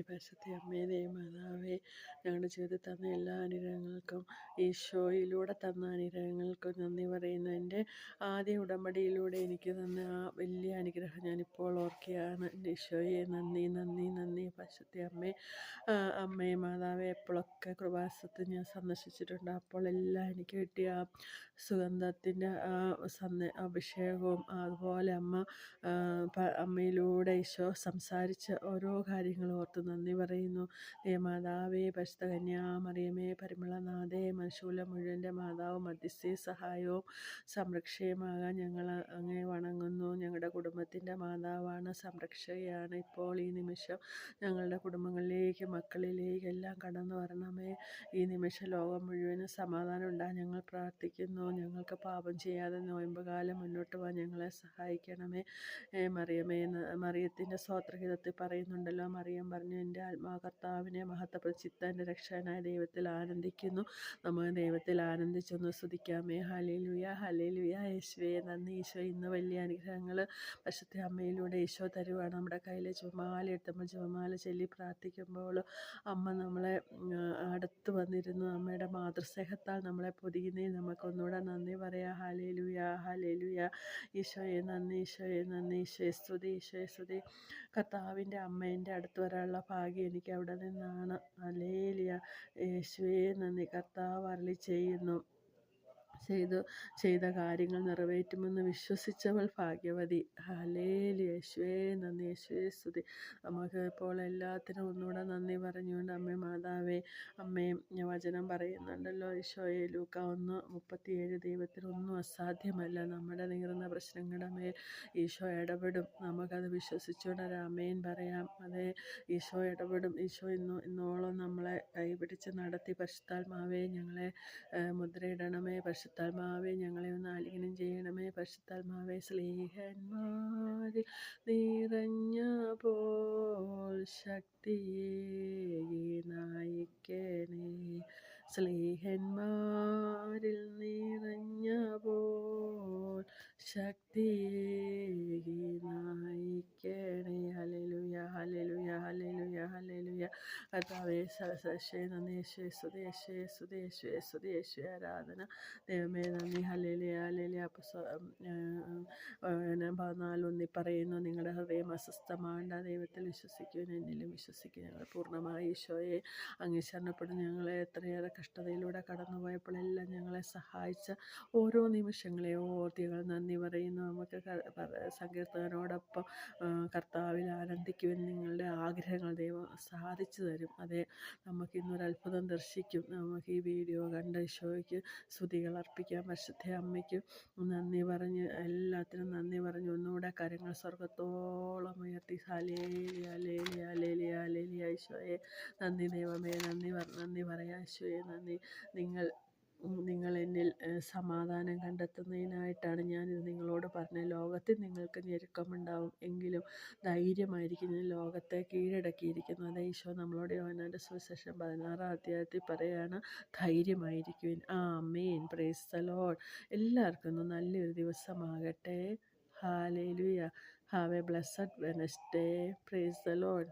പരിശുദ്ധ അമ്മേ ദൈവമാതാവേ, ഞങ്ങളുടെ ജീവിതത്തിൽ തന്ന എല്ലാ അനുഗ്രഹങ്ങൾക്കും ഈശോയിലൂടെ തന്ന അനുഗ്രഹങ്ങൾക്കും നന്ദി പറയുന്നു. എൻ്റെ ആദ്യ ഉടമ്പടിയിലൂടെ എനിക്ക് തന്ന ആ വലിയ അനുഗ്രഹം ഞാനിപ്പോൾ ഓർക്കുകയാണ്. എൻ്റെ ഈശോയെ നന്ദി നന്ദി നന്ദി. പരിശുദ്ധ അമ്മേ, അമ്മേ മാതാവേ, എപ്പോഴൊക്കെ കൃപാസനത്തിൽ ഞാൻ സന്ദർശിച്ചിട്ടുണ്ട് അപ്പോഴെല്ലാം എനിക്ക് കിട്ടിയ ആ സുഗന്ധത്തിൻ്റെ അഭിഷേകവും അതുപോലെ അമ്മയിലൂടെ ഈശോ സംസാരിച്ച ഓരോ കാര്യങ്ങളും ഓർത്ത് നന്ദി പറയുന്നു. ദേവമാതാവേ, പരിശുദ്ധ കന്യാമറിയമേ, പരിമളനാഥേ, മനുഷ്യകുലം മുഴുവൻ്റെ മാതാവ്, മധ്യസ്ഥേ, സഹായവും സംരക്ഷയുമാകാൻ ഞങ്ങൾ അങ്ങേ വണങ്ങുന്നു. ഞങ്ങളുടെ കുടുംബത്തിൻ്റെ മാതാവാണ്, സംരക്ഷകയാണ്. ഇപ്പോൾ ഈ നിമിഷം ഞങ്ങളുടെ കുടുംബങ്ങളിലേക്ക്, മക്കളിലേക്ക് എല്ലാം കടന്നു വരണമേ. ഈ നിമിഷം ലോകം മുഴുവനും സമാധാനം ഉണ്ടാകാൻ ഞങ്ങൾ പ്രാർത്ഥിക്കുന്നു. ഞങ്ങൾക്ക് പാപം ചെയ്യാതെ നോയമ്പ് കാലം മുന്നോട്ട് പോകാൻ ഞങ്ങളെ സഹായിക്കണമേ. മറിയത്തിൻ്റെ സ്തോത്രഗീതത്തിൽ പറയുന്നുണ്ടല്ലോ, മറിയം പറഞ്ഞു, എൻ്റെ ആത്മാവ് കർത്താവിനെ മഹത്വപ്രചിത്ത, എൻ്റെ രക്ഷകനായ ദൈവത്തിൽ ആനന്ദിക്കുന്നു. നമുക്ക് ദൈവത്തിൽ ആനന്ദിച്ചൊന്ന് സ്തുതിക്കാമേ. Hallelujah hallelujah. യേശുവേ നന്ദി. ഈശോ ഇന്ന് വലിയ അനുഗ്രഹങ്ങൾ പരിശുദ്ധ അമ്മയിലൂടെ ഈശോ തരുവാണ്. നമ്മുടെ കയ്യിൽ ജപമാല എടുത്തുമ്പോൾ ജപമാല ചൊല്ലി പ്രാർത്ഥിക്കുമ്പോൾ അമ്മ നമ്മളെ അടുത്ത് വന്നിരുന്നു. അമ്മയുടെ മാതൃസ്നേഹത്താൽ നമ്മളെ പൊതിയുന്നതിൽ നമുക്കൊന്നുകൂടെ നന്ദി പറയാം. Hallelujah hallelujah. ഈശോയെ നന്ദി, ഈശോയെ നന്ദി, ഈശോയെ സ്തുതി, ഈശോയെ സ്തുതി. കർത്താവിൻ്റെ അമ്മേൻ്റെ അടുത്ത് വരാനുള്ള ഭാഗ്യം എനിക്ക് അവിടെ നിന്നാണ്. ഹല്ലേലൂയ. യേശുവേ നന്ദി. കർത്താവ് അരുളി ചെയ്ത കാര്യങ്ങൾ നിറവേറ്റുമെന്ന് വിശ്വസിച്ചവൾ ഭാഗ്യവതി. ഹല്ലേലൂയ. യേശുവേ നന്ദി, യേശുവേ സ്തുതി. നമുക്ക് ഇപ്പോൾ എല്ലാത്തിനും ഒന്നുകൂടെ നന്ദി പറഞ്ഞുകൊണ്ട് അമ്മേ മാതാവേ, അമ്മയും വചനം പറയുന്നുണ്ടല്ലോ, ഈശോയെ ലൂക്ക 1:37, ദൈവത്തിനൊന്നും അസാധ്യമല്ല. നമ്മുടെ നീറുന്ന പ്രശ്നങ്ങളുടെ മേൽ ഈശോ ഇടപെടും. നമുക്കത് വിശ്വസിച്ചുകൊണ്ട് ഒരു ആമേൻ പറയാം. അതെ, ഈശോ ഇടപെടും. ഈശോ ഇന്നോളം നമ്മളെ കൈപിടിച്ച് നടത്തി. പരിശുദ്ധാത്മാവേ, ഞങ്ങളെ മുദ്രയിടണമേ. പരിശുദ്ധാത്മാവേ, ഞങ്ങളെ ഒന്ന് ആലിംഗനം ചെയ്യണമേ. പരിശുദ്ധാത്മാവേ, സ്നേഹന്മാരിൽ നിറഞ്ഞപ്പോൾ ശക്തിയേകി നയിക്കണേ. സ്നേഹന്മാരിൽ നിറഞ്ഞപ്പോൾ ശക്തിയേകി നയിക്കണേ. Hallelujah hallelujah hallelujah hallelujah. കർത്താവേ, നന്ദി. യേശുവേ സ്തുതി, യേശുവേ സ്തുതി, യേശുവേ സ്തുതി, യേശുവേ ആരാധന. ദൈവമേ നന്ദി. Hallelujah hallelujah. 14:1 പറയുന്നു, നിങ്ങളുടെ ഹൃദയം അസ്വസ്ഥമാകേണ്ട, ദൈവത്തിൽ വിശ്വസിക്കുവാൻ എന്നിലും വിശ്വസിക്കുക. ഞങ്ങൾ പൂർണ്ണമായി ഈശോയെ അങ്ങ് ശരണപ്പെടുന്നു. ഞങ്ങളെ എത്രയേറെ കഷ്ടതയിലൂടെ കടന്നുപോയപ്പോഴെല്ലാം ഞങ്ങളെ സഹായിച്ച ഓരോ നിമിഷങ്ങളെ ഓർത്ത് ഞങ്ങൾ നന്ദി പറയുന്നു. നമുക്ക് സങ്കീർത്തകനോടൊപ്പം കർത്താവിൽ ആനന്ദിക്കുവാൻ നിങ്ങളുടെ ആഗ്രഹങ്ങൾ ദൈവം സാധിച്ചു തരും. അതെ, നമുക്കിന്നൊരു അത്ഭുതം ദർശിക്കും. നമുക്ക് ഈ വീഡിയോ കണ്ട ഈശോയ്ക്ക് സ്തുതികൾ അർപ്പിക്കാം. പരിശുദ്ധ അമ്മയ്ക്ക് നന്ദി പറഞ്ഞ്, എല്ലാത്തിനും നന്ദി പറഞ്ഞ് ഒന്നുകൂടെ കരങ്ങൾ സ്വർഗത്തോളം ഉയർത്തി ഹല്ലേലൂയ ഹല്ലേലൂയ ഹല്ലേലൂയ ഹല്ലേലൂയ. ഈശോയെ നന്ദി. ദൈവമേ നന്ദി പറയാം. ഈശോയെ നന്ദി. നിങ്ങൾ എന്നിൽ സമാധാനം കണ്ടെത്തുന്നതിനായിട്ടാണ് ഞാനിത് നിങ്ങളോട് പറഞ്ഞത്. ലോകത്തിൽ നിങ്ങൾക്ക് ഞെരുക്കമുണ്ടാവും, എങ്കിലും ധൈര്യമായിരിക്കും, ഞാൻ ലോകത്തെ കീഴടക്കിയിരിക്കുന്നു. അതേ ഈശോ നമ്മളോട് യോഹന്നാൻ്റെ സുവിശേഷം 16-ാം അധ്യായത്തിൽ പറയാണ്, ധൈര്യമായിരിക്കുവിൻ. ആമേൻ. Praise the lord. എല്ലാവർക്കും നല്ലൊരു ദിവസമാകട്ടെ. Hallelujah. Have a blessed Wednesday. Praise the Lord.